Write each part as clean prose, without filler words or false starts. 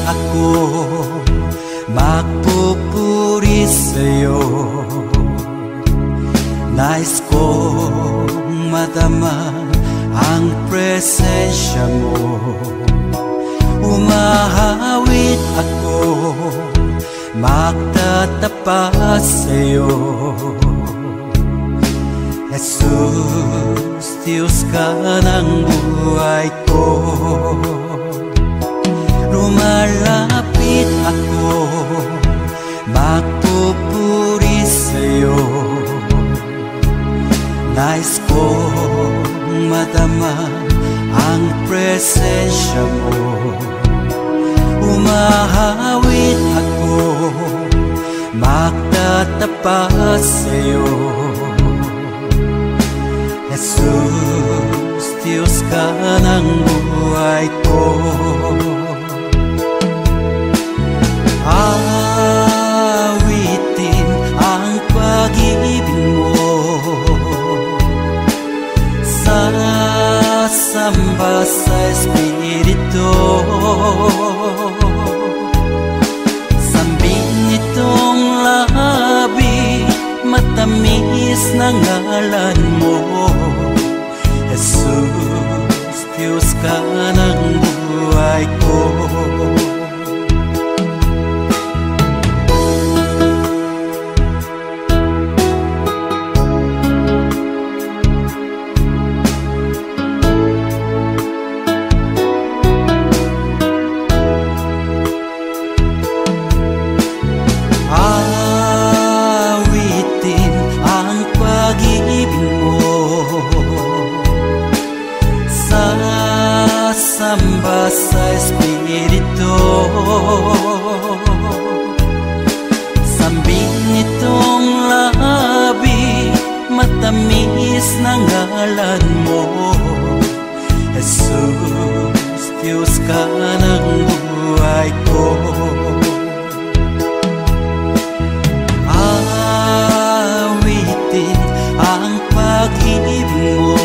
ako magpupuri sa'yo. Nais kong madama ang presensya mo. Umahawit ako, magtatapat sa'yo. Jesus, Diyos ka ng buhay ko. Lumalapit ako, magpupuri sa'yo. Nais kong madama ang presensya mo. Umahawit ako, magtatapat sa'yo. Jesus, Diyos ka ng buhay ko. Awitin ang pag-ibig mo, sasamba sa Espiritu. Sambin nitong labi, matamis na ngalan mo. Jesus, Diyos ka ng buhay ko. Samba sa Espiritu. Sambin nitong labi, matamis na ngalan mo. Jesus, Diyos ka ng buhay ko. Awitin ang pag-ibig mo,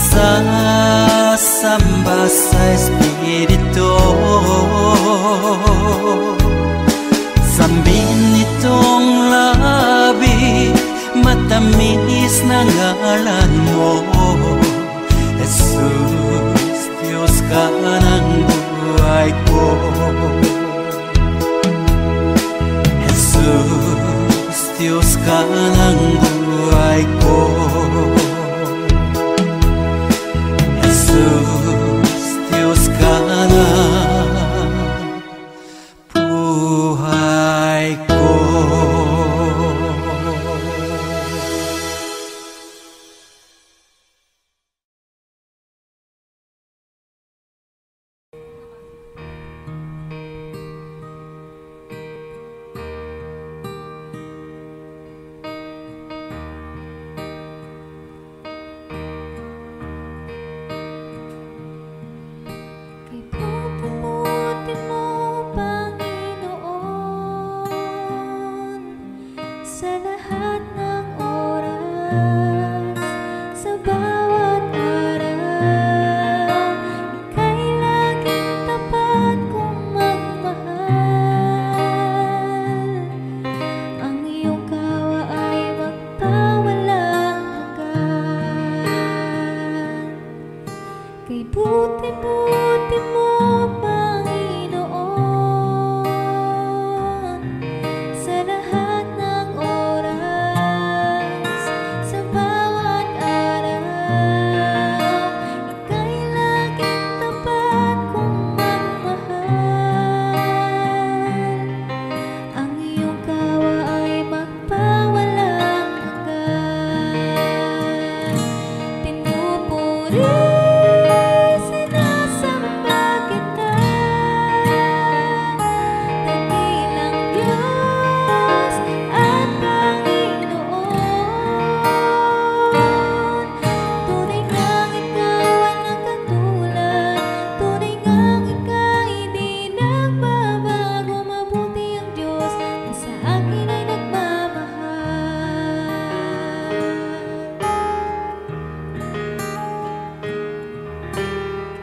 sasamba sa Espiritu. Sambin nitong labi, matamis na ngalan mo. Jesus, Diyos ka ng buhay ko. Jesus, Diyos ka ng buhay ko. Jesus, Diyos ka ng buhay ko.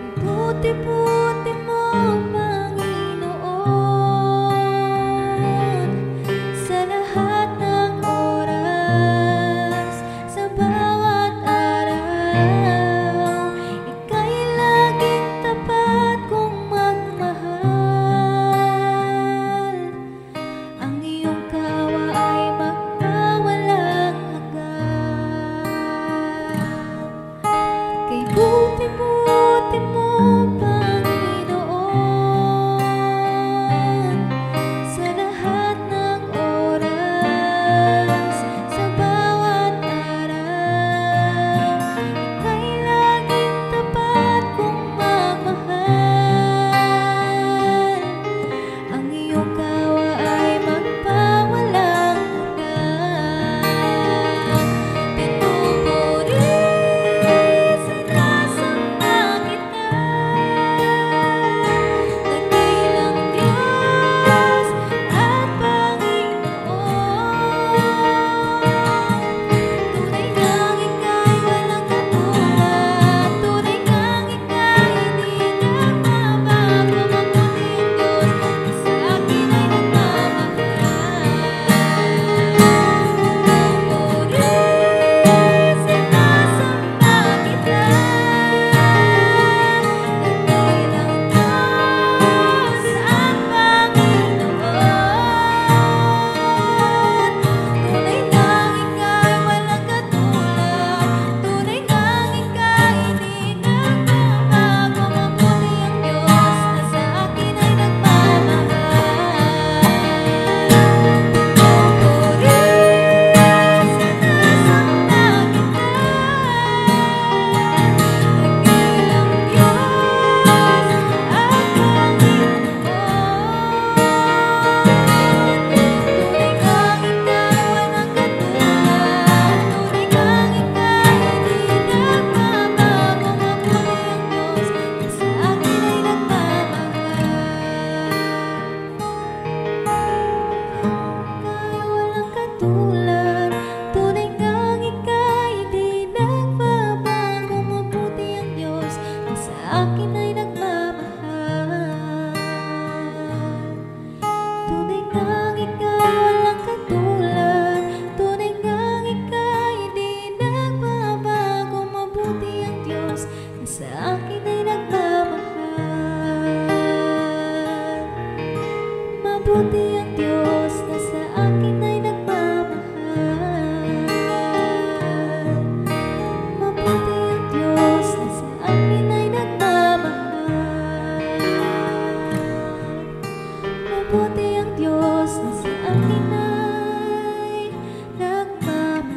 Puti-puti akin ay nagmamahal. Tunay ngang ikaw walang katulad, tunay ngang ikaw hindi nagbabago. Mabuti ang Diyos na sa akin ay nagmamahal. Mabuti ang Diyos na sa akin ay nagmamahal. Mabuti ang Diyos na sa akin ay nagmamahal. Mabuti ang Diyos na sa akin ay nagmamahal.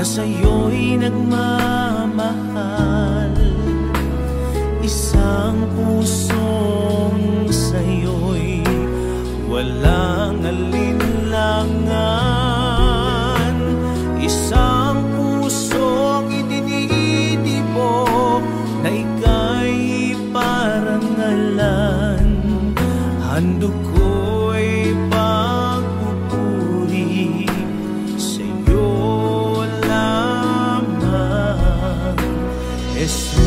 Sa'yo'y nagmamahal, isang pusong sa'yo'y walang alinlangan, isang pusong idinidibok na ika'y parangalan. Handog ko'y pagpupuri sa'yo lamang, Jesus.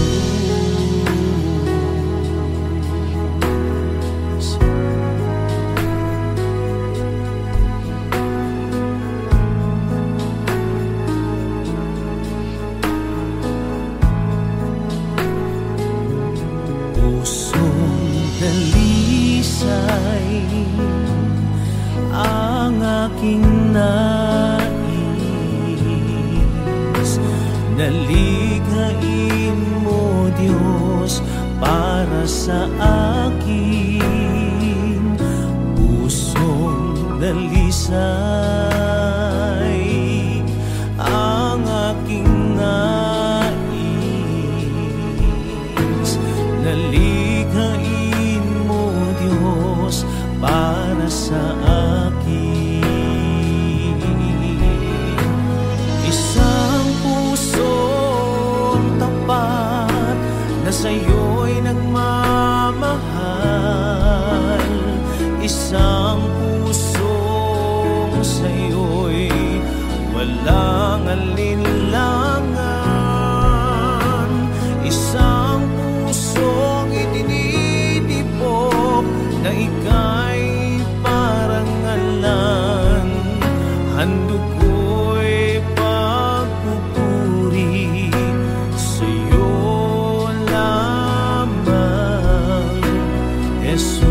Pusong dalisay ang aking nais, nalikhain mo Diyos para sa akin. Pusong dalisay ang aking nais, nalikhain mo Diyos para sa akin. Isang pusong tapat na sa'yo'y nagmamahal, isang pusong sa'yo'y walang alinlangan, isang pusong idinidibok na ika'y parangalan. Handog ko'y pagpupuri sa'yo lamang, Jesus.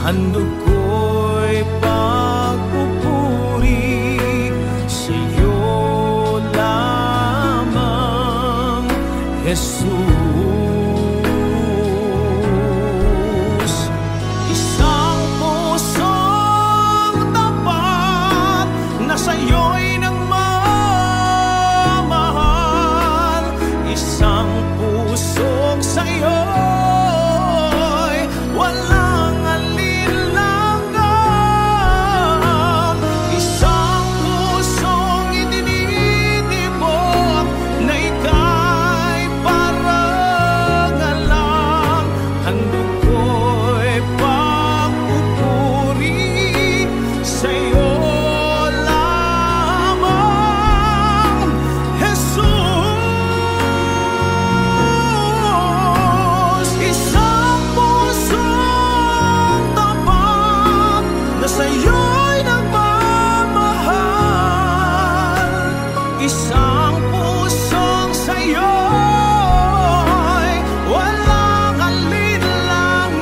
handog ko'y pagpupuri sa'yo lamang, Jesus. Isang pusong tapat na sa'yo'y nagmamahal, isang pusong sa'yo'y walang alinlangan, isang pusong idinidibok na ika'y parangalang, handog ko'y pagpupuri sa'yo lamang, Jesus. Isang pusong tapat na sa'yo'y nagmamahal, isang pusong sa'yo'y walang alinlangan,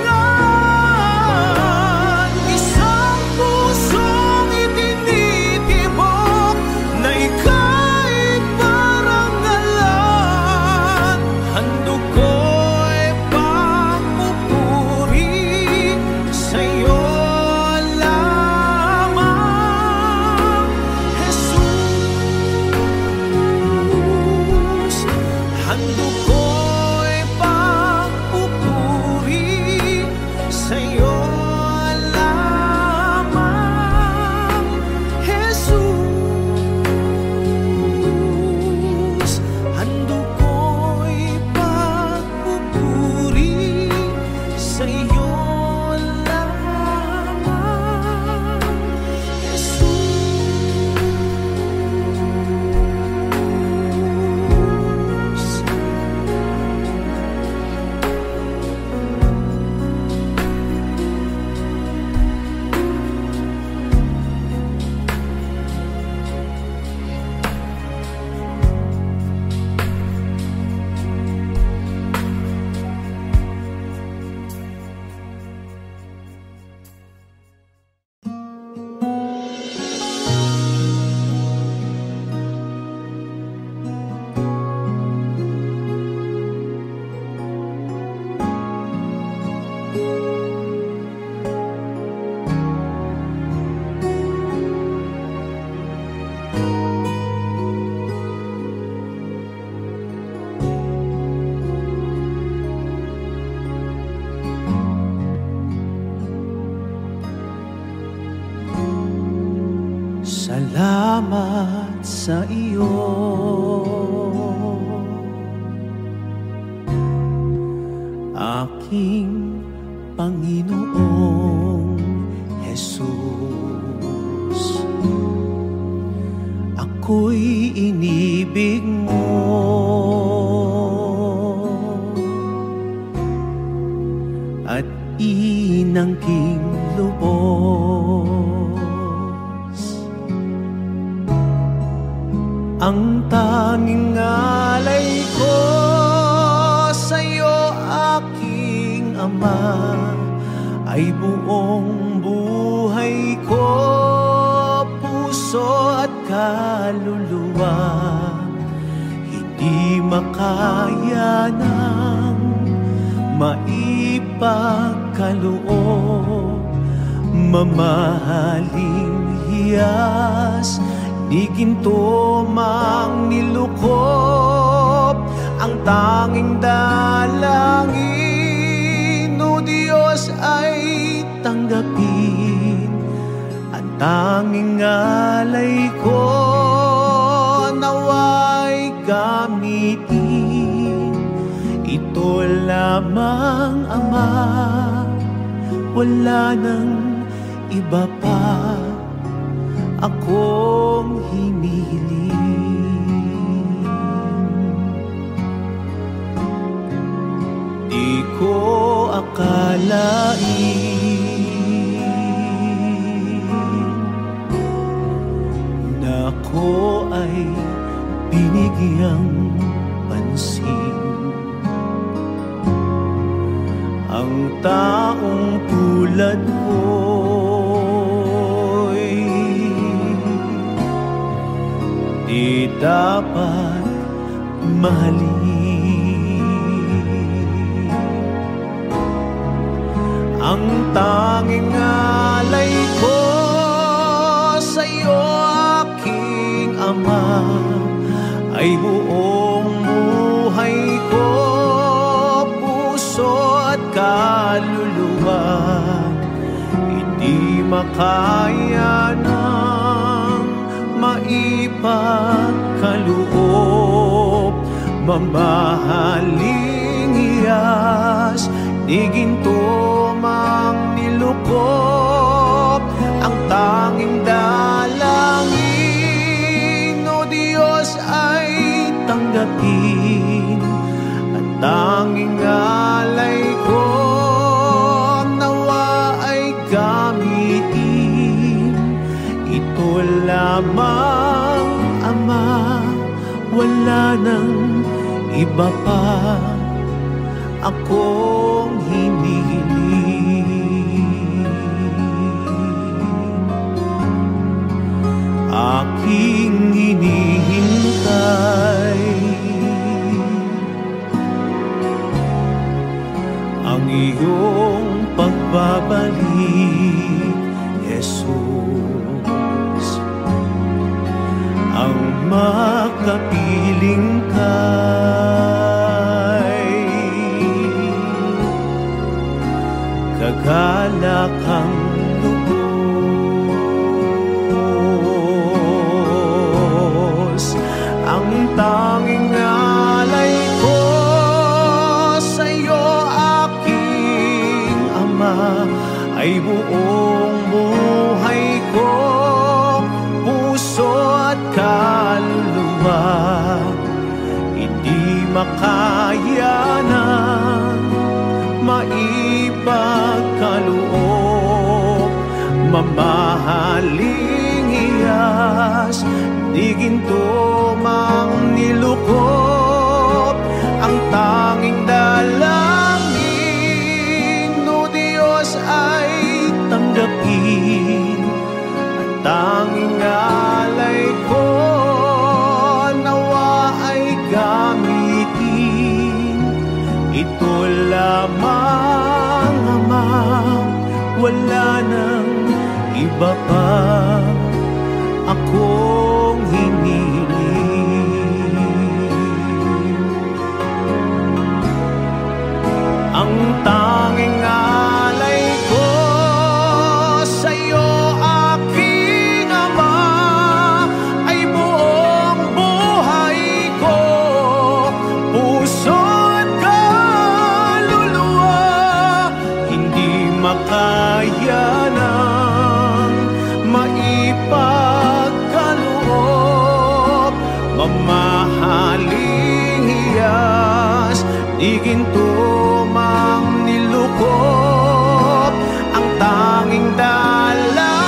isang pusong itinitibok na ika'y parangalan, handog ko'y pagpupuri sa'yo lamang, Jesus. Handog ko'y pagpupuri sa'yo lamang, Jesus. Handog ko'y pagpupuri sa'yo lamang, Jesus. Salamat sa iyo, aking Panginoong Jesus. Ako'y inibig mo, at inangking lubos. Ang tanging alay ko sa'yo, aking Ama, ay buong buhay ko, puso at kaluluwa. Hindi makaya ng maipagkaloob, mamahaling hiyas, di ginto mang nilukop. Ang tanging dalangin, o Diyos, ay tanggapin. Ang tanging alay ko, naway gamitin. Ito lamang, Ama, wala nang iba pa akong hinihiling. Di ko akalain na ako ay binigyang pansin. ang taong tulad ko'y di dapat mahalin. Ang tanging alay ko sa'yo, aking Ama, ay buong buhay ko, puso at kaluluwa. Hindi makaya ng maipagkaloob, mamahaling hiyas, di ginto mang nilukop. Ang tanging dalangin, o Diyos, ay tanggapin. Ang tanging alay ko, nawa ay gamitin. Ito lamang, Ama, wala nang iba pa akong hinihiling. Aking hinihintay ang iyong pagbabalik, Jesus. Ang makapiling kay kagalakang lubos. Ang tanging alay ko sa'yo, aking Ama, ay buong buhay ko, puso at kaluluwa. Hindi makaya ng maipagkaloob, mamahaling hiyas, di ginto mang nilukop. Ang tanging dalangin, o Diyos, ay tanggapin. Ang tanging alay ko, nawa ay gamitin. Ito lamang, Ama, wala nang iba pa akong hinihiling. Ang tanging alay ko sa'yo, aking Ama, ay buong buhay ko, puso at kaluluwa. Hindi makaya ng maipagkaloob, mamahaling hiyas, di ginto mang nilukop. Ang tanging dalangin,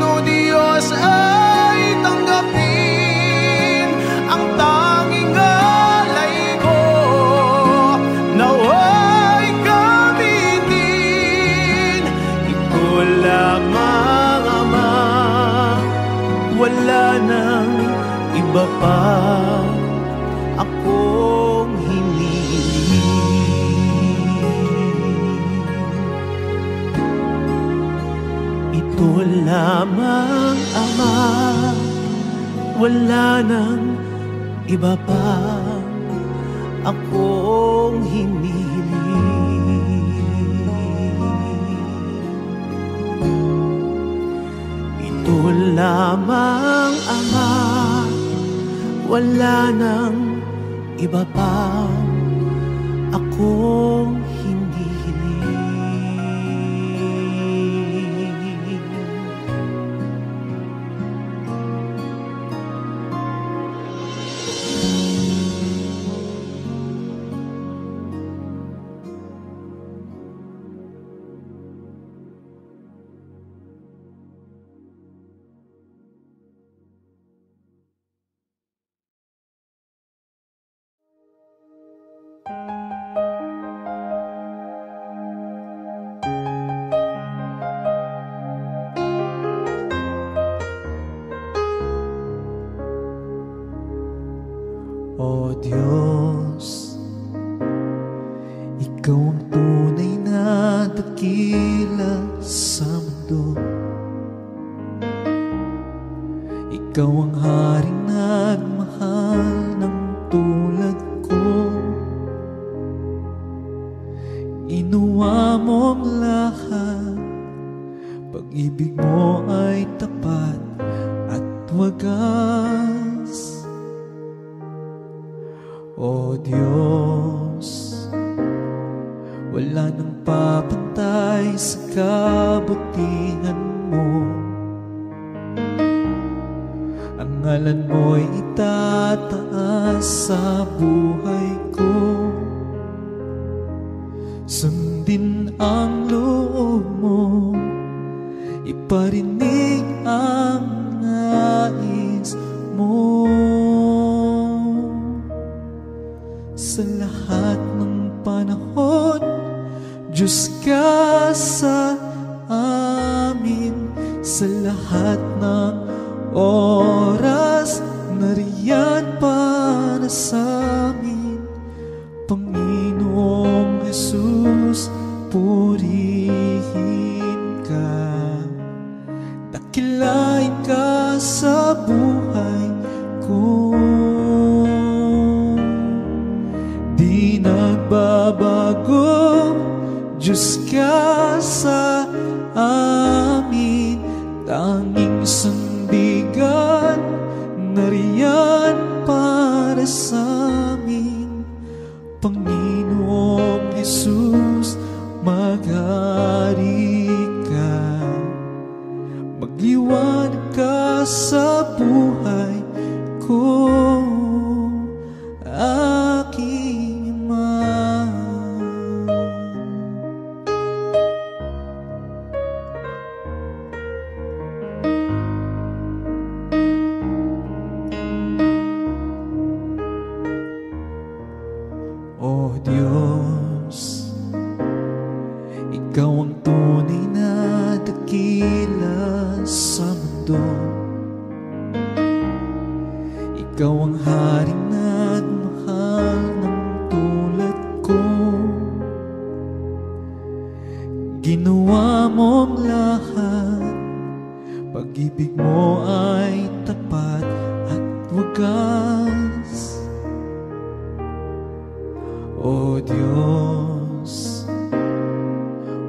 o Diyos, ay tanggapin. Ang tanging alay ko, nawa'y gamitin. Ito lamang, Ama, wala nang iba pa akong hinihiling. Ito lamang, Ama, wala nang iba pa akong hinihiling. Ito lamang, Ama, wala nang iba pa akong hinihiling. O Diyos, Ikaw ang tunay na dakila sa mundo. Ikaw ang haring nagmahal ng tulad ko. Inuwa mo ang lahat, pag-ibig mo ay tapat at wagas. O Diyos, wala nang papantay sa kabutihan mo. Ang ngalan mo'y itataas sa buhay ko. Sundin ang loob mo, iparinig ang nais mo. Sa lahat ng panahon, Diyos ka sa amin. Sa lahat ng oras, nariyan para sa amin. Panginoong Jesus, purihin ka. Dakilain ka sa buhay ko. Di nagbabago, Diyos ka sa amin. Tanging sandigan, nariyan para sa amin. Panginoong Jesus, maghari ka. Magliwanag ka sa buhay ko, aking Ama. O Diyos, Ikaw ang tunay na dakila sa mundo. Ikaw ang haring nagmahal ng tulad ko. Ginawa mo ang lahat, pag-ibig mo ay tapat at wagas. O Diyos,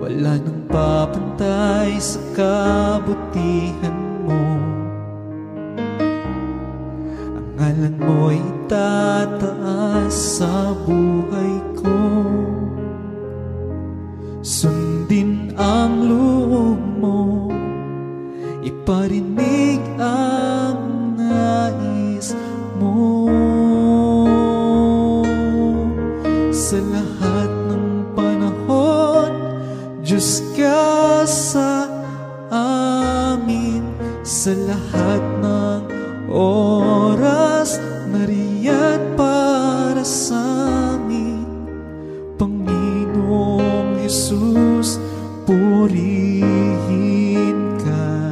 wala nang papantay sa kabutihan mo. Ang ngalan mo'y itataas sa buhay ko. Sundin ang loob mo, iparinig ang nais mo. Sa lahat ng panahon, Diyos ka sa amin. Sa lahat ng oras, nariyan para sa amin. Panginoong Jesus, purihin ka.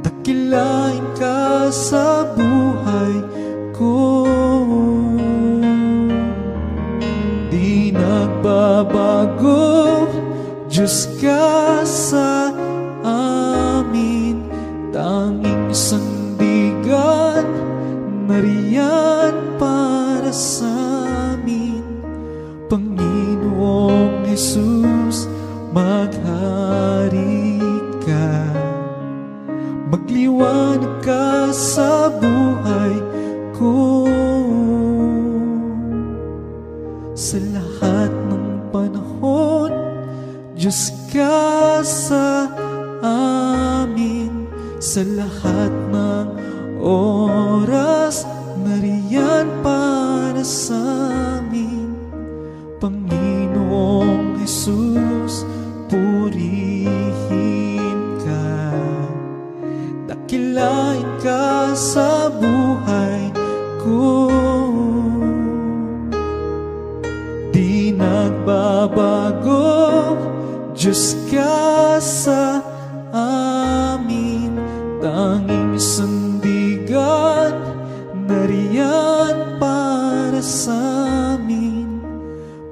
Dakilain ka sa buhay ko. Di nagbabago, Diyos ka sa amin. Tanging sandigan, nariyan para sa amin. Panginoong Jesus, maghari ka. Magliwanag ka sa buhay ko. Sa lahat ng panahon, Diyos ka sa amin. Sa lahat ng oras, nariyan para sa amin. Panginoong Jesus, purihin ka. Dakilain ka sa buhay ko. Di nagbabago, Diyos ka sa amin. Tanging sandigan, nariyan sa'min,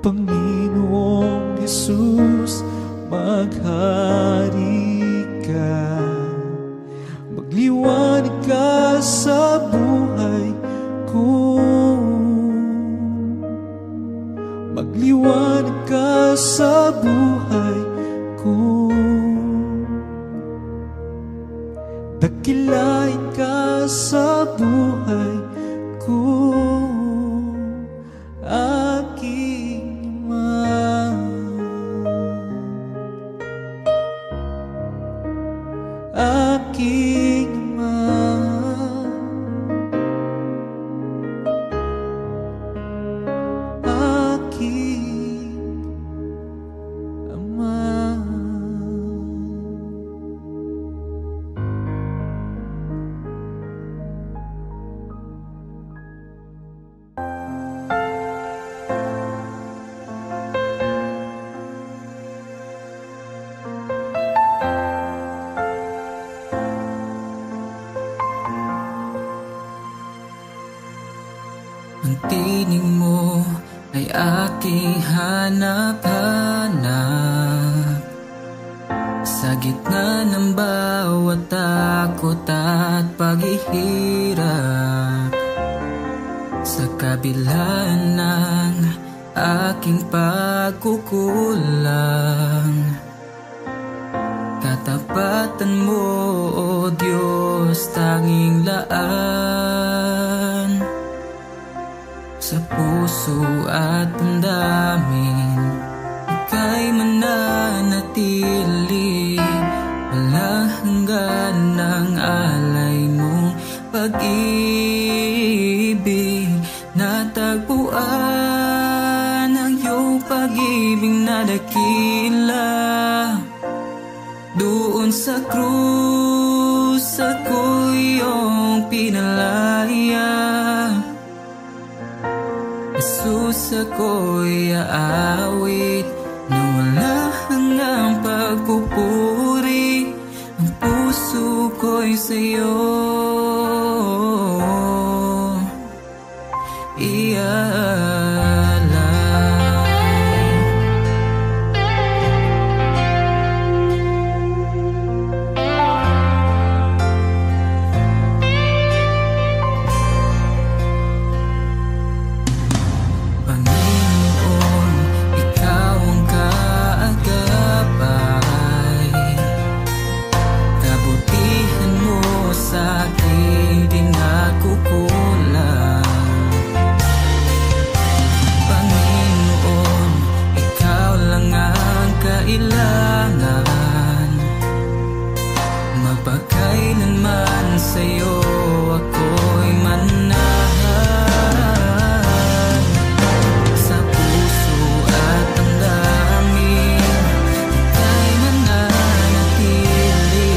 Panginoong Jesus, maghari ka. Magliwanag ka sa buhay ko, magliwanag ka sa buhay ko. Dakilain ka sa buhay ko, aking Ama, aking Ama, aking Ama. Ang tinig mo ay aking hanap-hanap, sa gitna ng bawat takot at paghihirap. Sa kabila ng aking pagkukulang, katapatan mo, O Diyos, tanging laan. Sa puso at damdamin, ika'y mananatili, walang hanggan ng alay mong pag-ibig. Natagpuan ang iyong pag-ibig na dakila, doon sa krus ako'y iyong pinalaya. Jesus, ako'y aawit na wala hanggang pagpupuri. Ang puso ko'y sa'yo ialay. Panginoon, ikaw ang kaagapay, kabutihan mo sa akin di nagkukulang. Panginoon, ikaw lang ang kailangan, magpakailanman sa'yo ako'y manahan. Sa puso at damdamin, ika'y mananatili,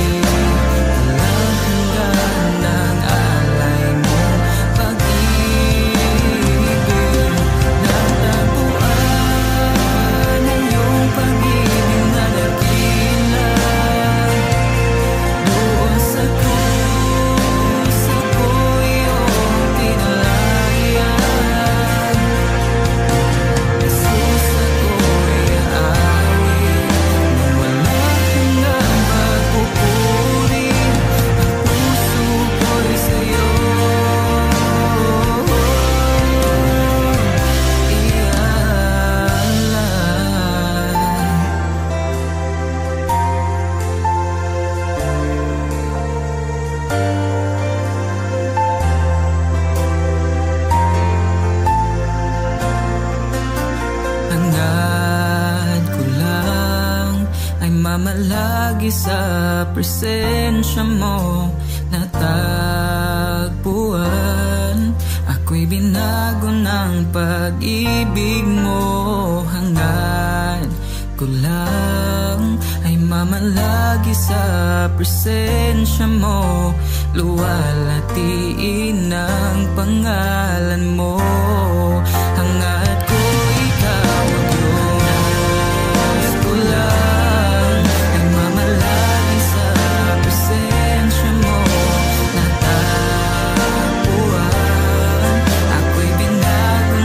walang hanggan ng alay mong pag-ibig. Natagpuan ang iyong pag-ibig na dakila, doon sa krus ako'y iyong pinalaya. Jesus, ako'y aawit na wala hanggang pagpupuri. Ang puso ko'y sa'yo hangad ko lang ay mamalagi sa presensya mo. Natagpuan, ako'y binago ng pag-ibig mo. Hangad ko lang ay mamalagi sa presensya mo, luwalhatiin ang pangalan mo. Hangad ko ikaw, O Diyos ko lang, ay mamalagi sa presensya mo. Natagpuan, ako'y binago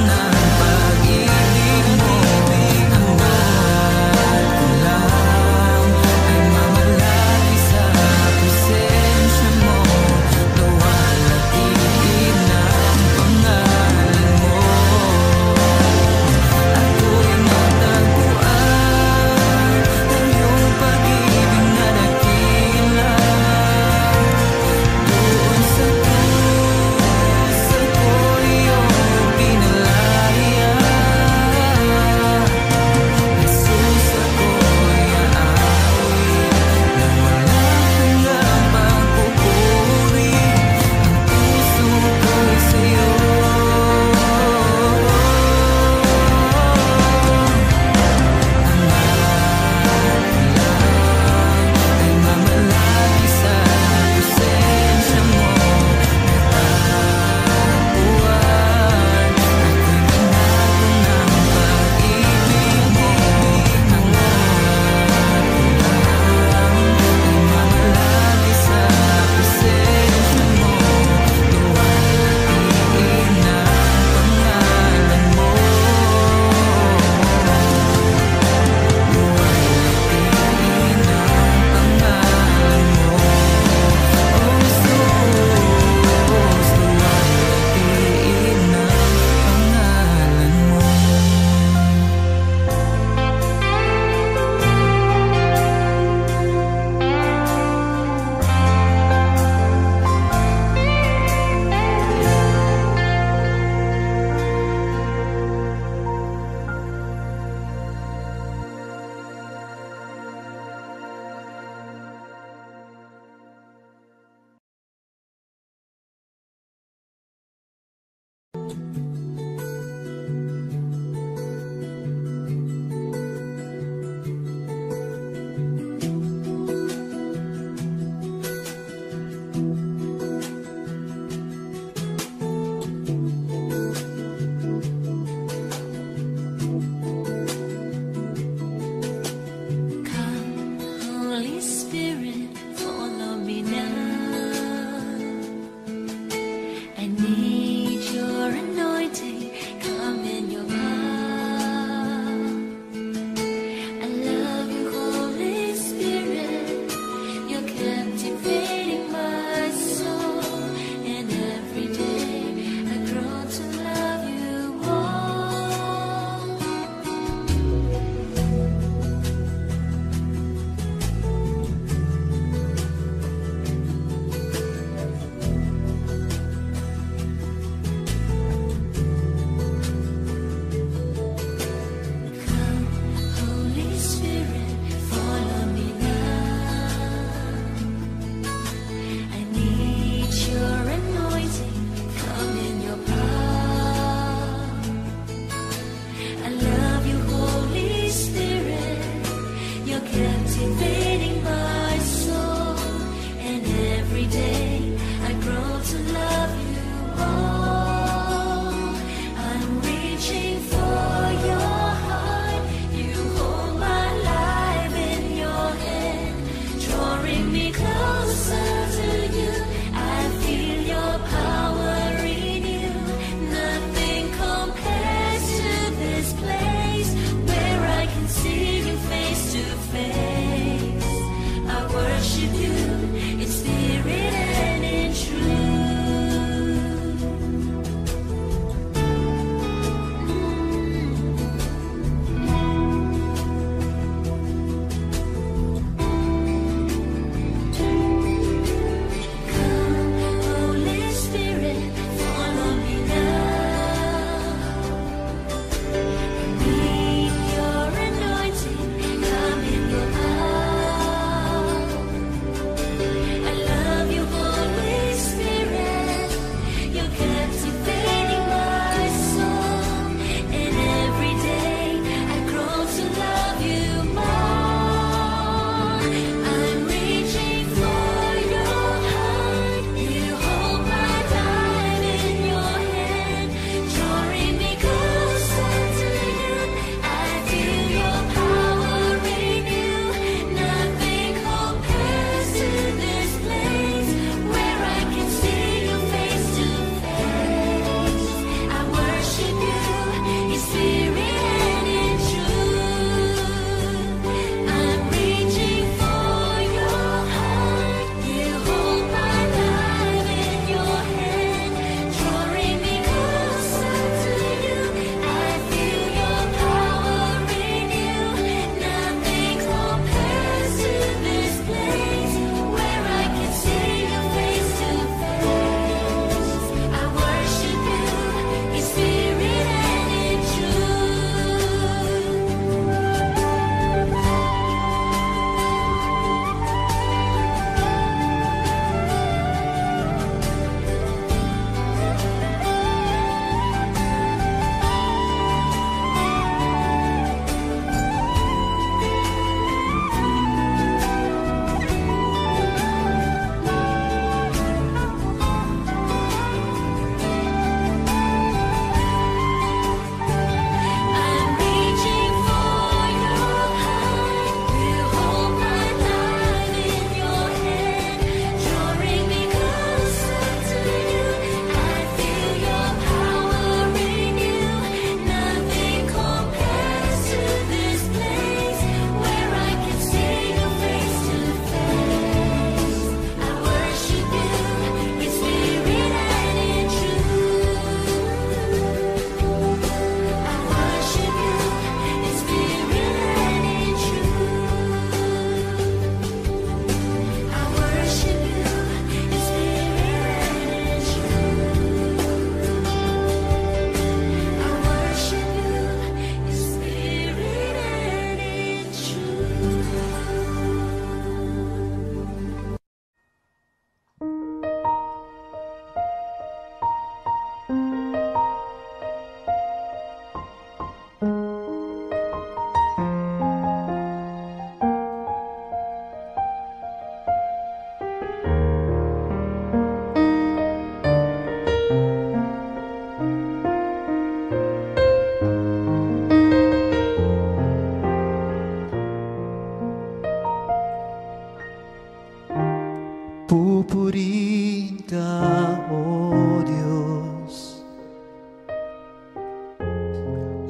Pupurihin ka, O Diyos.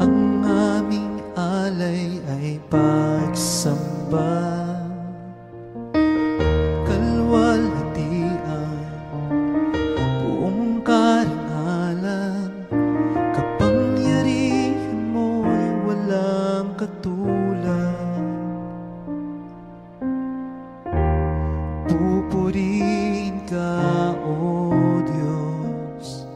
Ang aming alay ay pagsamba, kalwalhatian, buong karangalan. Kapangyarihan mo'y walang katulad. Pupurihin ka, O Diyos.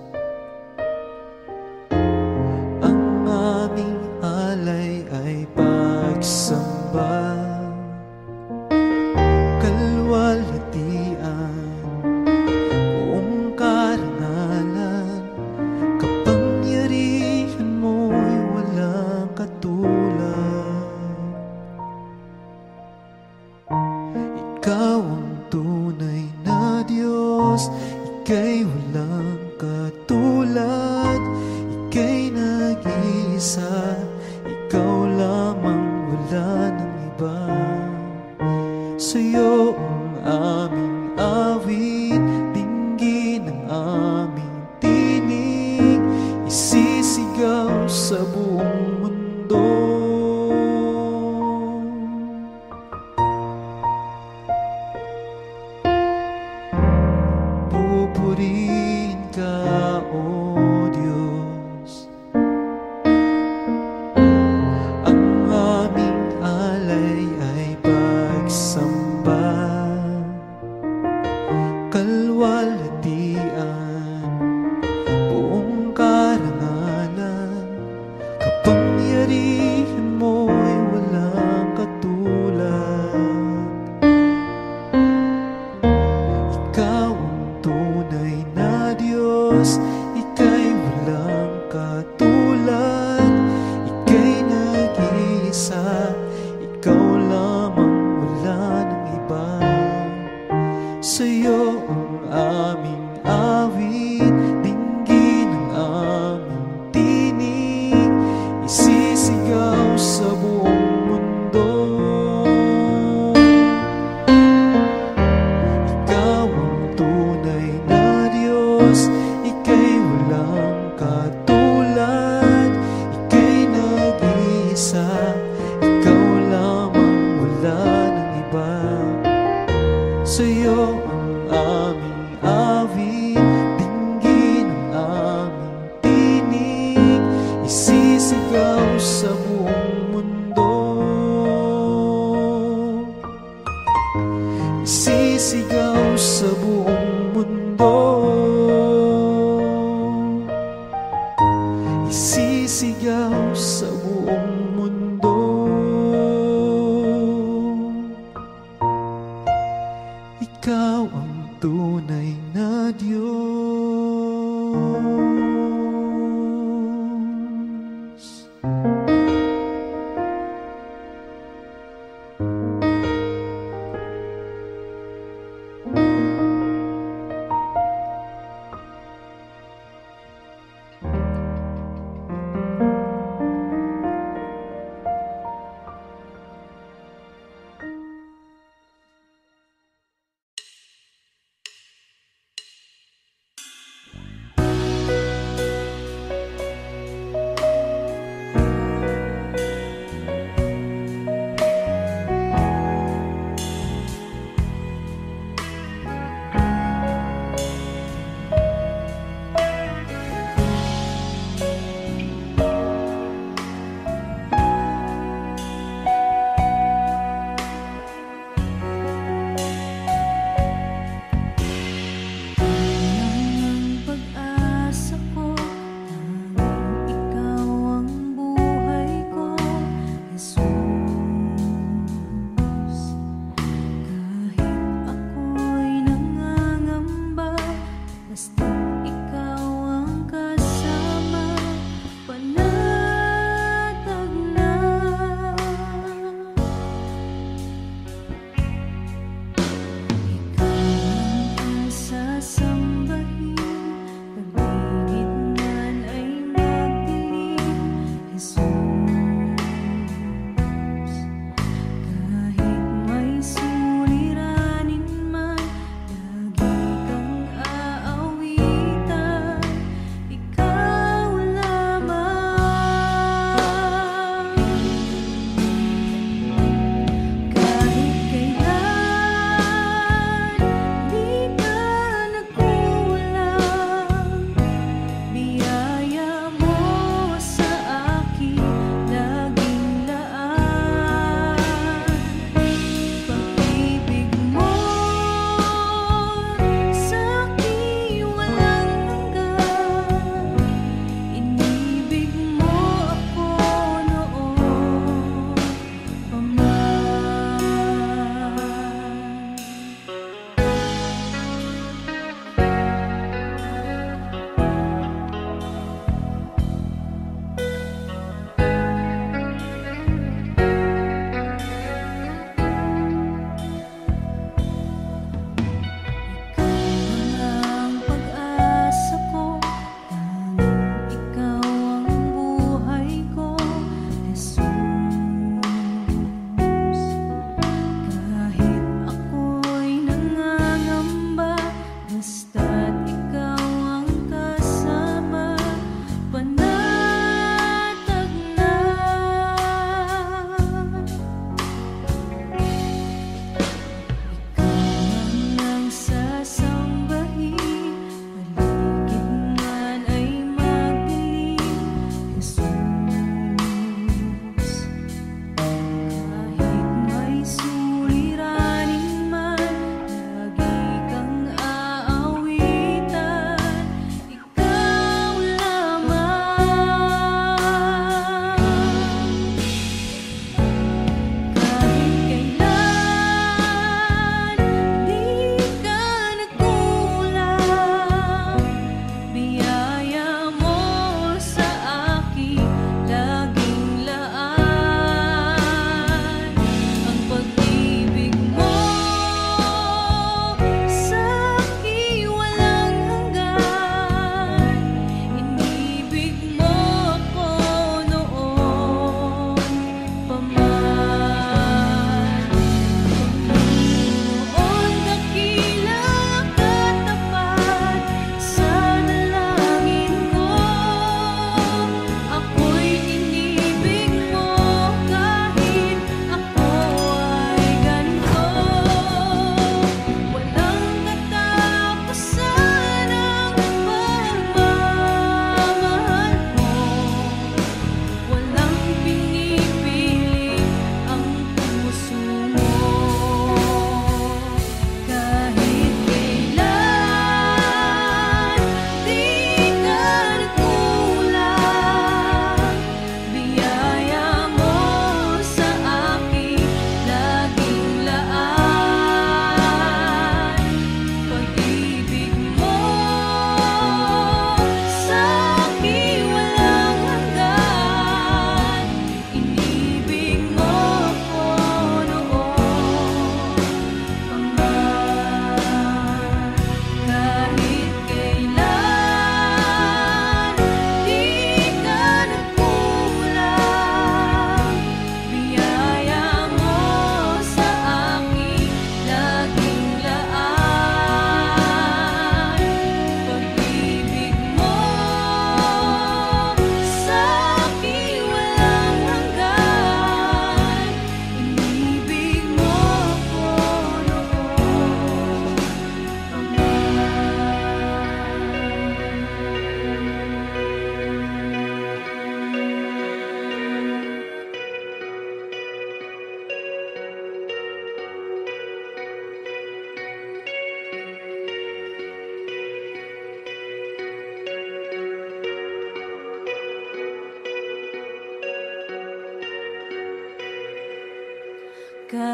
Ang aming alay ay pagsamba, kalwalhatian, buong karangalan. Kapangyarihan mo'y walang katulad. Ikaw ang tunay na Diyos, ika'y walang katulad. Ika'y nag-iisa, ikaw lamang, wala ng iba. Sa'yo ang aming awit, dinggin ang aming tinig, isisigaw sa buong mundo. Pupurihin ka, O Diyos. Ang aming alay ay pagsamba, kalwalhatian, buong karangalan. Kapangyarihan mo'y walang katulad. Ikaw ang tunay na Diyos, ika'y walang katulad. Ika'y nag-iisa, ikaw lamang, wala ng iba. Sa'yo ang aming awit, dinggin ang aming tinig, isisigaw sa buong mundo. Ikaw ang tunay na Diyos, ika'y walang katulad. Ika'y nag-iisa, ikaw lamang, wala ng iba. Sa'yo ang aming awit, dinggin ang aming tinig, isisigaw sa buong mundo. Isisigaw sa buong mundo. Isisigaw sa buong mundo. Ikaw ang tunay na Diyos.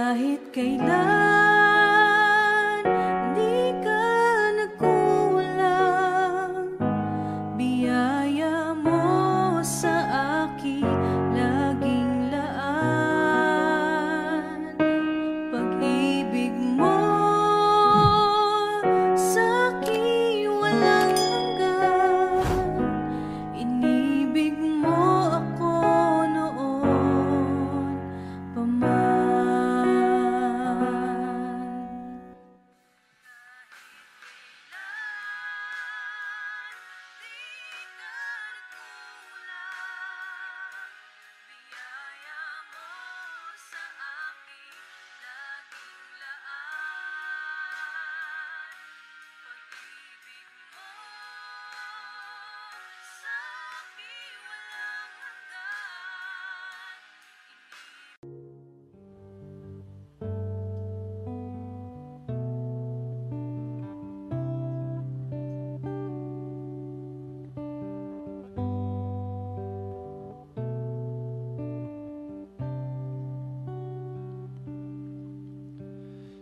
Kahit kailan di ka nagkulang, biyaya mo sa akin laging laan. Pag-ibig mo sa akin walang hanggan, inibig mo ako noon pa man.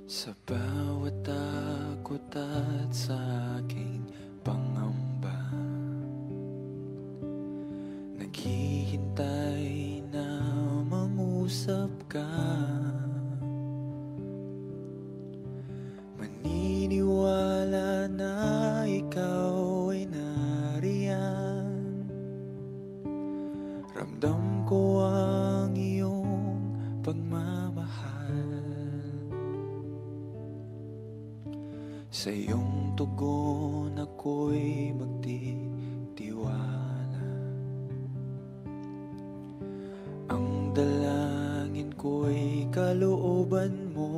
Sa bawat takot at sa aking pangamba, naghihintay na mangusap ka. Maniniwala na ikaw ay nariyan. Ramdam ko ang iyong pagmamahal. Sa iyong tugon ako'y magtitiwala. Ang dalangin ko'y kalooban mo.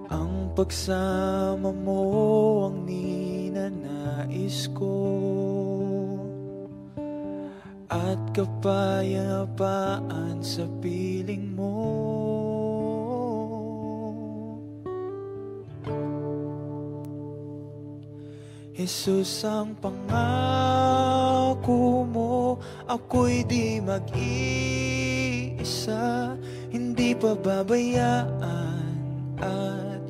Ang pagsama mo ang ninanais ko, at kapayapaan sa piling mo. Jesus, ang pangako mo, ako'y di mag-iisa, hindi pababayaan at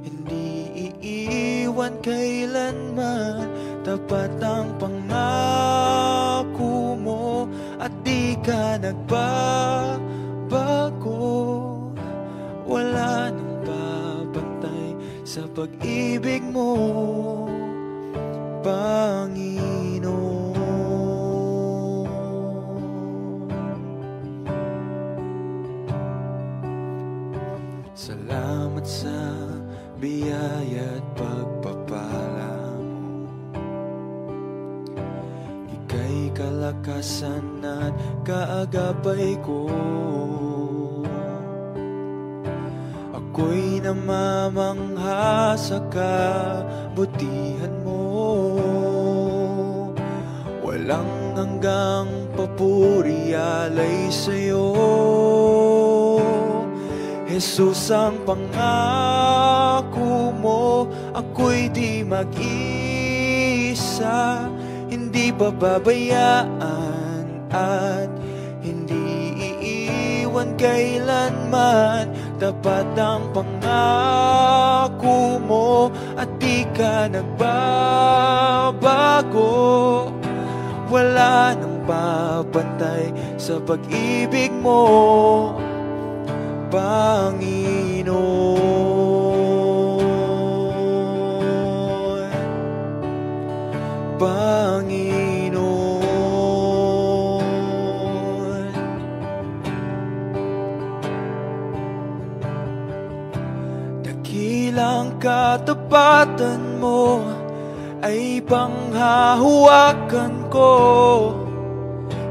hindi iiwan kailanman. Tapat ang pangako mo at di ka nagbabago. Wala nang babantay sa pag-ibig mo, Panginoon. Salamat sa biyaya at pagpapala mo. Ika'y kalakasan at kaagapay ko. Ako'y namamangha sa kabutihan mo. Walang hanggang papuri alay sa'yo. Jesus, ang pangako mo, ako'y di mag-isa, hindi pababayaan at hindi iiwan kailanman. Tapat ang pangako mo at di ka nagbabago. Wala nang babantay sa pag-ibig mo, Panginoon. Panginoon. Dakilang katapatan mo ay panghahawakan ko.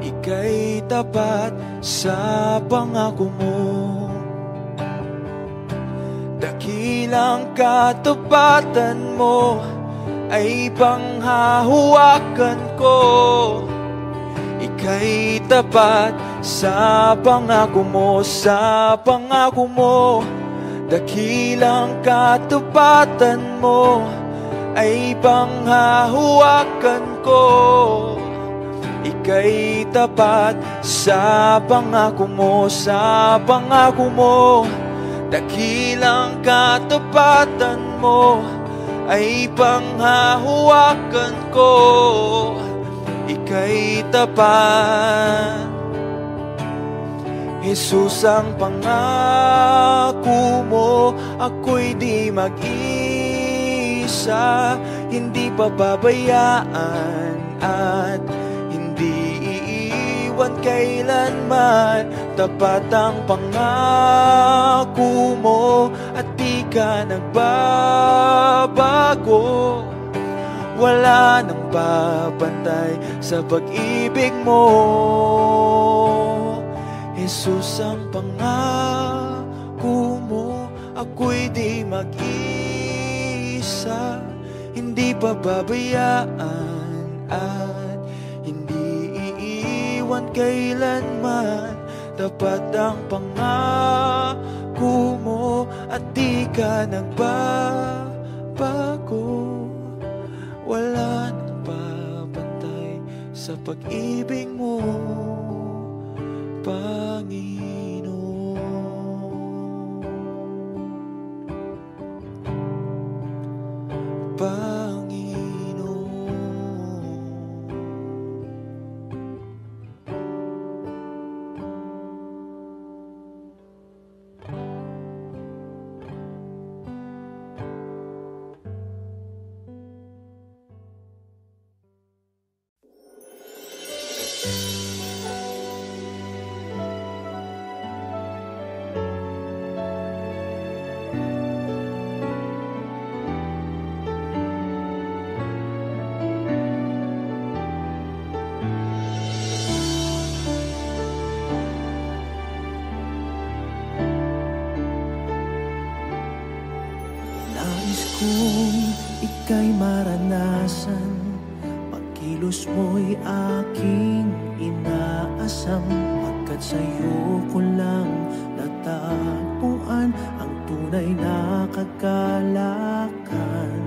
Ika'y tapat sa pangako mo. Dakilang katapatan mo ay panghahawakan ko. Ika'y tapat sa pangako mo, sa pangako mo. Dakilang katapatan mo ay panghahawakan ko. ika'y tapat sa pangako mo, sa pangako mo. Dakilang katapatan mo ay panghahawakan ko. Ika'y tapat. Jesus, ang pangako mo, ako'y di mag-isa, hindi pababayaan at hindi iiwan kailanman. Tapat ang pangako mo at di ka nagbabago. Wala nang papantay sa pag-ibig mo. Jesus, ang pangako mo, ako'y di mag-isa, hindi pababayaan at hindi iiwan kailanman. Tapat ang pangako mo at di ka nagbabago. Wala nang papantay sa pag-ibig mo, Panginoon. Kung ika'y maranasan, pagkilos mo'y aking inaasam. Pagkat sa'yo ko lang natagpuan ang tunay na kagalakan.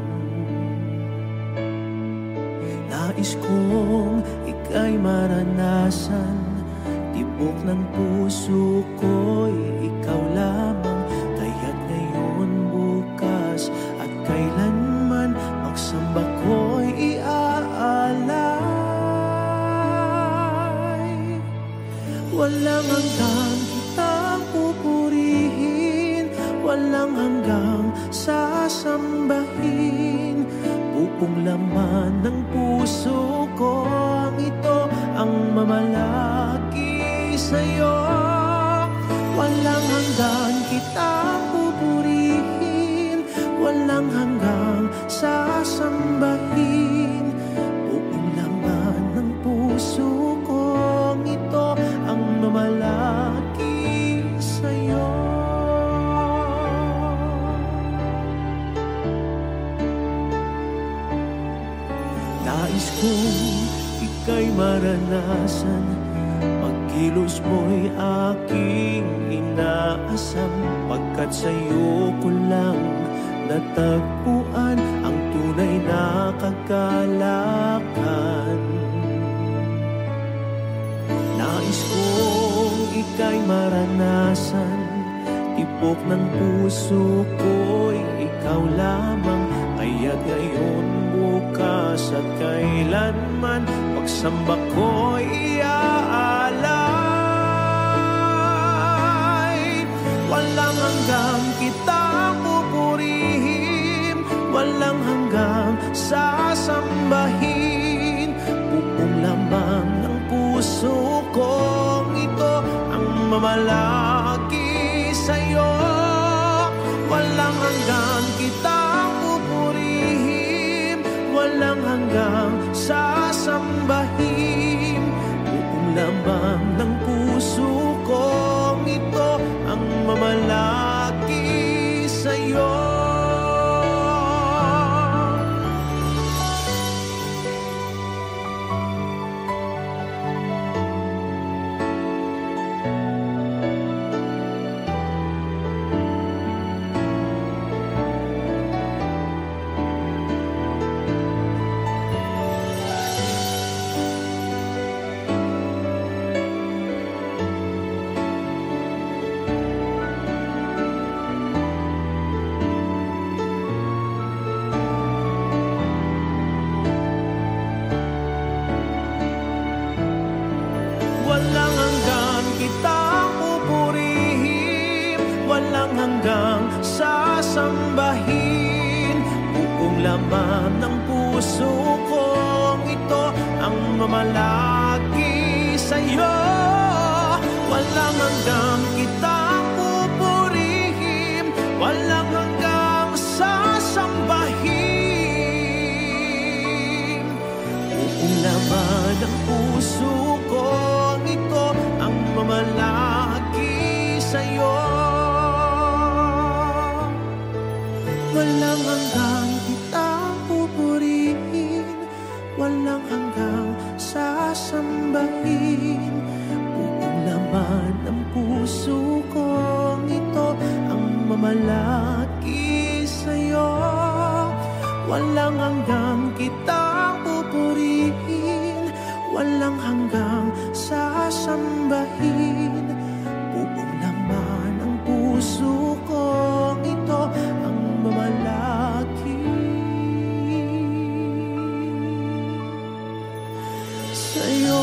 Nais kong ika'y maranasan, tibok ng puso ko'y ikaw lamang. Kaya't ngayon, bukas at kailanman, pagsamba ko'y iaalay. Walang hanggang kitang pupurihin, walang hanggang sasambahin. Buong laman ng puso ko ang ito ang mamalaki sa'yo. Walang hanggan kitang pupurihin, walang hanggang sasambahin. Buong laman ng puso ko ito ang mamalaki sa'yo. Nais kong ika'y maranasan, pagkilos mo'y aking inaasam. Pagkat sa'yo ko lang natagpuan ang tunay na kagalakan. Nais kong ika'y maranasan, tibok ng puso ko'y ikaw lamang. Kaya't ngayon, bukas at kailanman, pagsamba ko'y iaalay. Walang hanggang kitang pupurihin, walang hanggang sasambahin. Buong laman ng puso ko ito ang mamalaki sa'yo. Walang hanggang kitang pupurihin, walang hanggang sasambahin. Buong laman ng puso ko ito ang mamalaki sa'yo. hanggang sasambahin. Buong laman ng puso kong ito ang mamalagi sa'yo. Walang hanggang kitang pupurihin, walang hanggang sasambahin. Buong laman ng puso kong ito ang mamalagi sa'yo. Walang hanggang kitang pupurihin, walang hanggang sasambahin. Buong laman ng puso kong ito ang mamalagi sa'yo. Walang hanggang kitang pupurihin, walang hanggang sasambahin. Buong laman ng puso kong ito ang mamalagi sa'yo.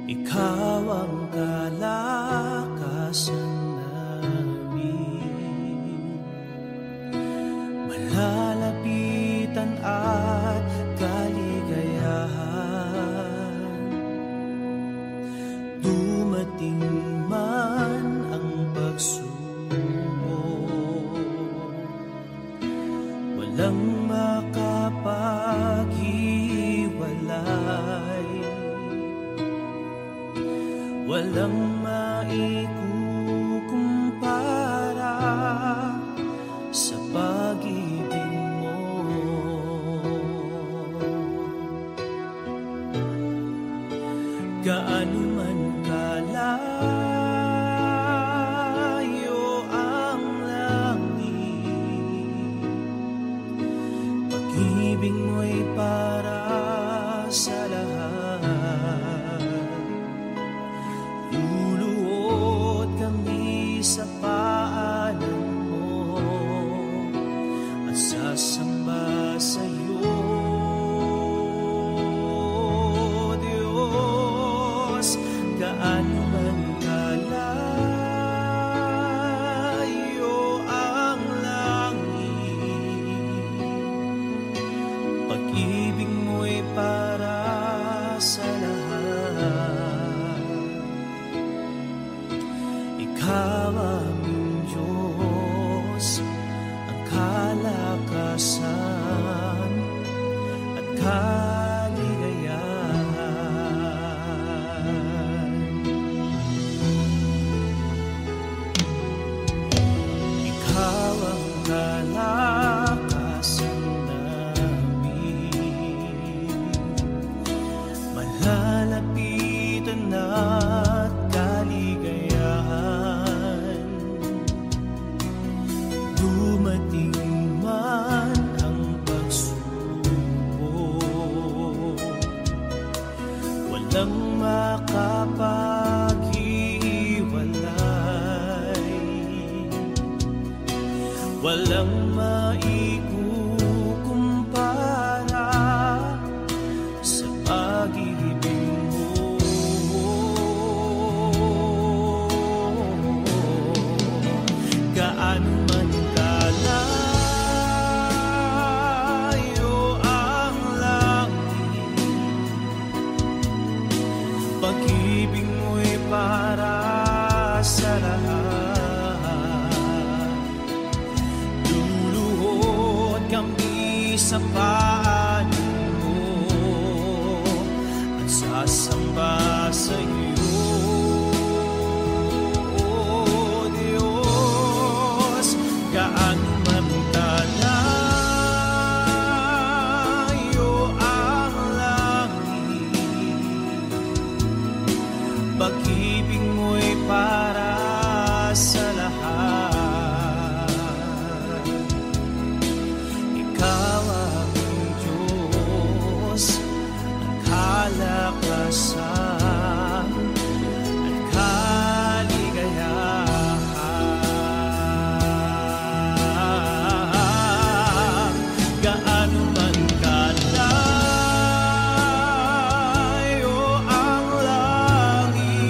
Ikaw ang kalakasan namin, malalapitan at kaligayahan. Dumating man ang pagsubok, walang makapaghiwalay, walang maikukumpara sa pag-ibig mo. Gaano man kalayo ang langit, pag-ibig mo'y para sa lahat. Luluhod kami sa paanan mo at sasamba sa'yo, Diyos. Gaano man kalayo ang langit, pag-ibig mo'y para sa lahat. Ikaw aming Diyos, ang kalakasan at kaligayahan. Ikaw ang kalakasan namin, malalapitan at kaligayahan. Dumating man ang pagsubok, walang makapaghiwalay, walang maikukumpara sa pag-ibig mo. Gaano man kalayo ang langit, pag-ibig mo'y para sa lahat. Luluhod kami sa nagsasamba sa iyo, Diyos. Gaano man kalayo ang langit, pag-ibig mo'y para sa lahat. Ikaw ang Diyos, ang kalakasan at kaligayahan. Gaano man kalayo ang langit,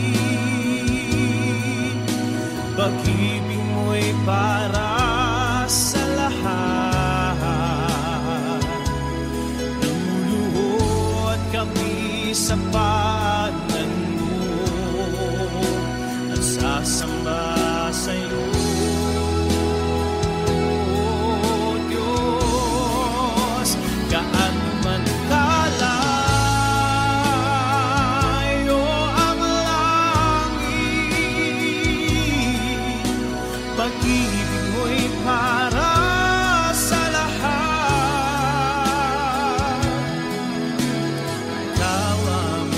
pag-ibig mo'y para sa lahat. Luluhod kami sa paanan mo, nagsasamba sa iyo, Diyos. Gaano man kalayo ang langit, pag-ibig mo'y para sa lahat. Ikaw ang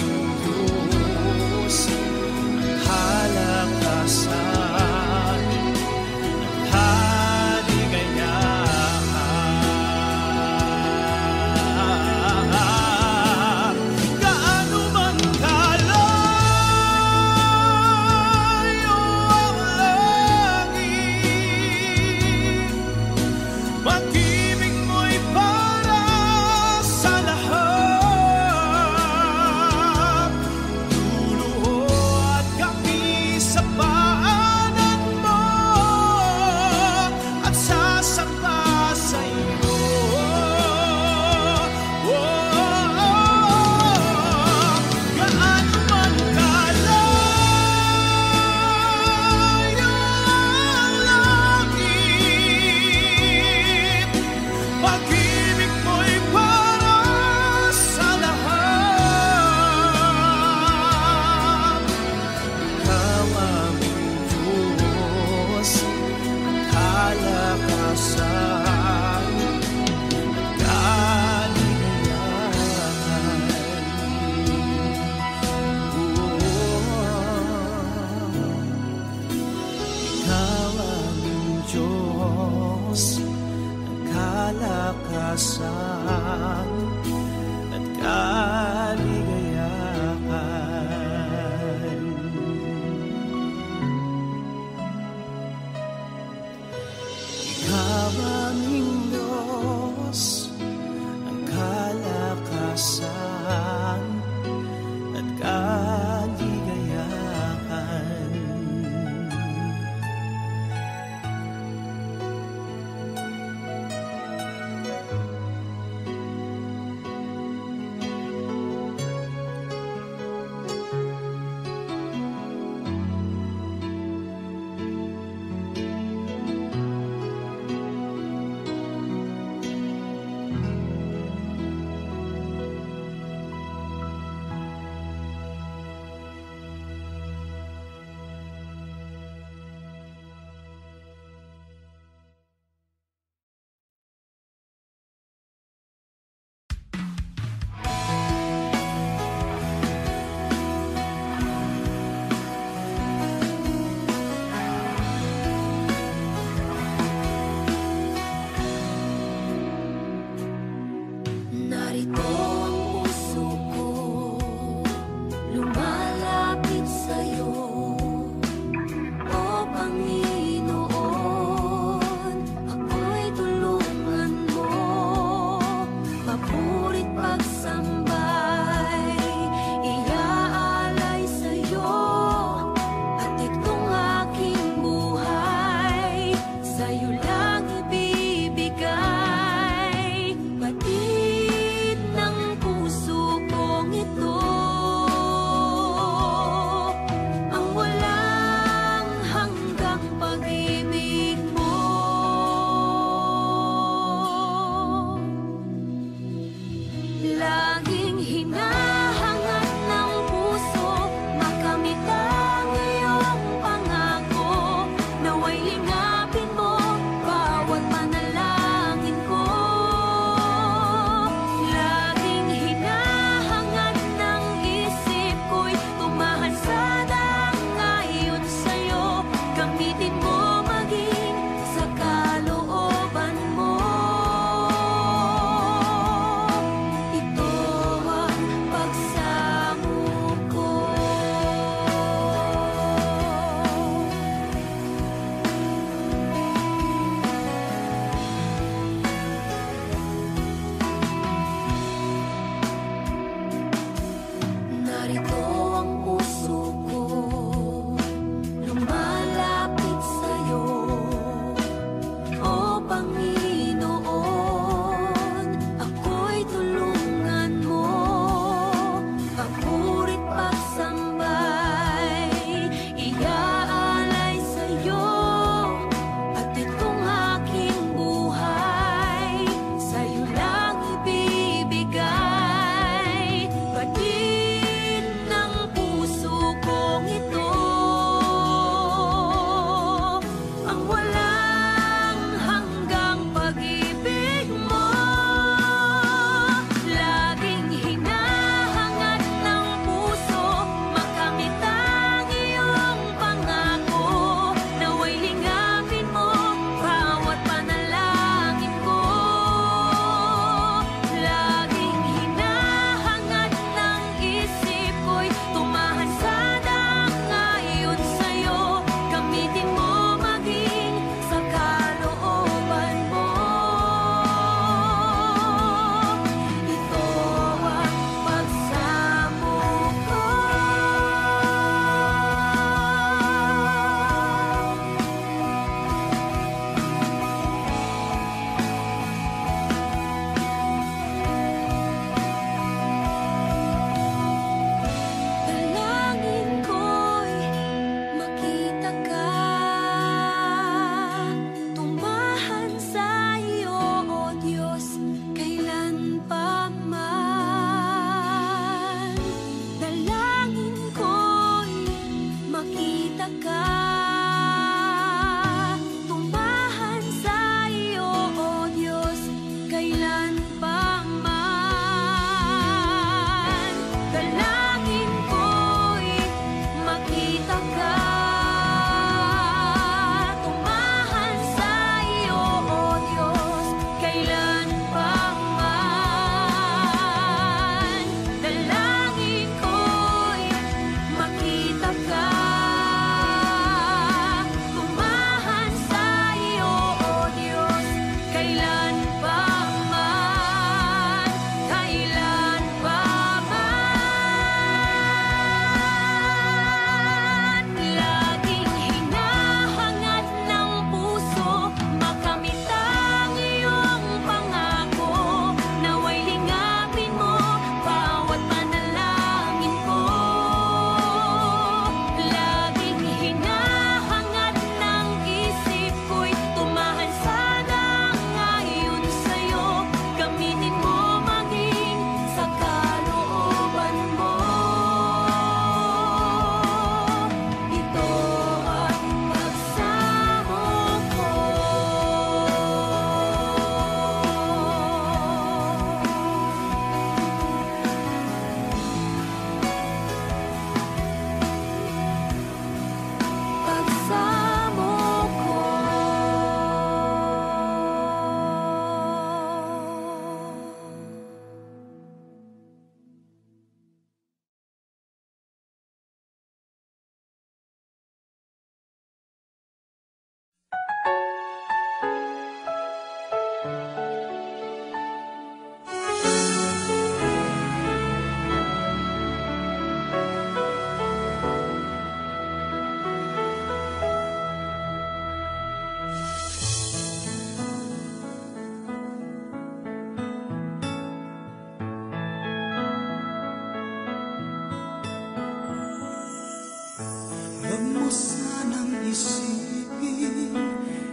Huwag mo sanang isipin,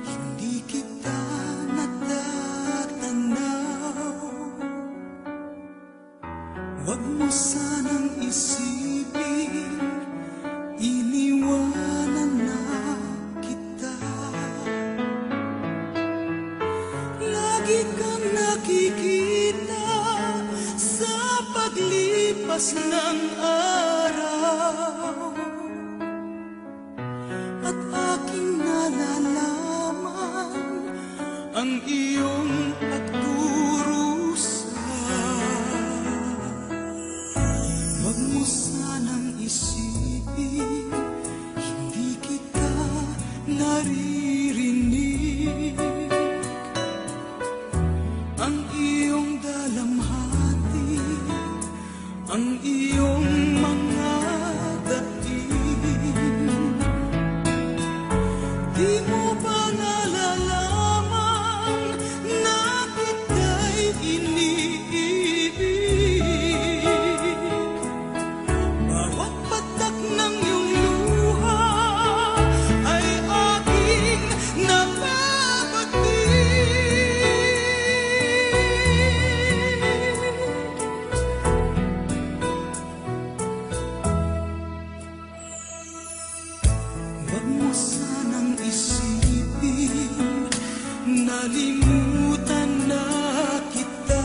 hindi kita natatanaw. Huwag mo sanang isipin, iniwanan na kita. Lagi kang nakikita sa paglipas ng araw, at aking nalalaman ang iyong pagdurusa. Huwag mo sanang isipin, hindi kita naririnig. Ang iyong dalamhati, ang iyong mga dating, di mo ba nalalaman na kita'y iniibig? Bawat patak ng iyong luha ay aking nababating. Huwag mo sanang isipin, nalimutan na kita.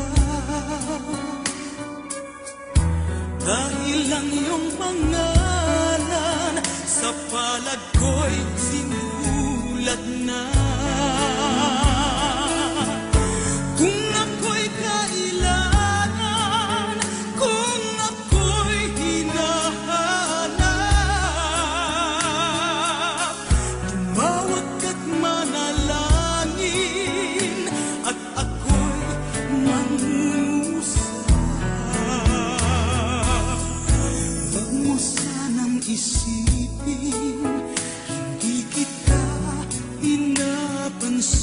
Dahil lang iyong pangalan sa palad ko'y sinulat na. Kung ako'y kailangan, kung ako'y hinahanap, tumawag ka't manalangin, at ako'y mangungusap. Huwag mo sanang isipin, hindi kita pinapansin.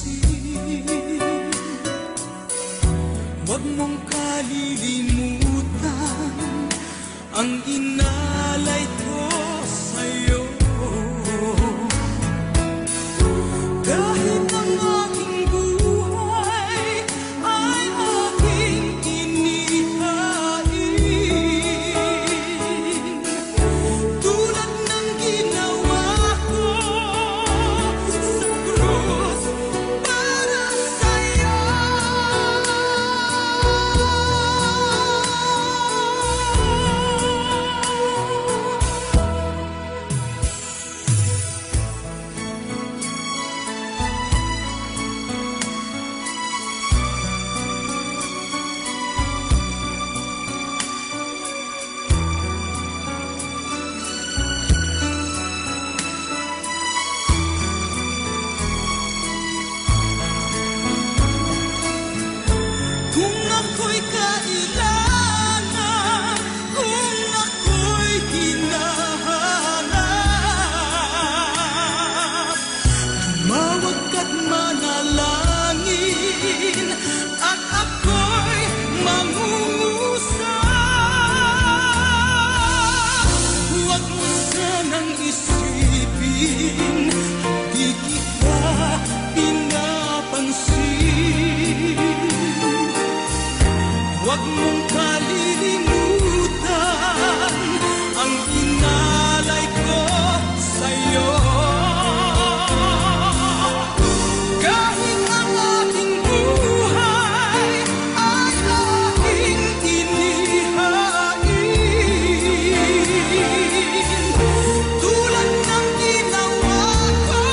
Huwag mong kalilimutan ang inalay ko sa'yo. Kahit ang aking buhay ay aking inihain, tulad ng ginawa ko sa krus para sa'yo. Kung ako'y kailangan, kung ako'y hinahanap, tumawag ka't manalangin, at ako'y mangungusap. Huwag mo sanang isipin, di kita pinapansin. Huwag mong kalilimutan ang inalay ko sa'yo. Kahit ang aking buhay ay aking inihain, tulad ng ginawa ko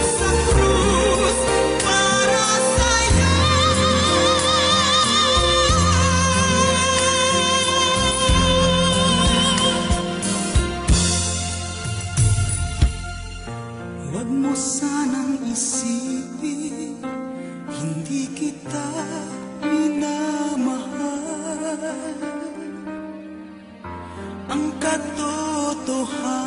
sa krus para sa'yo. Huwag mo sanang isipin, hindi kita minamahal. Ang katotohanan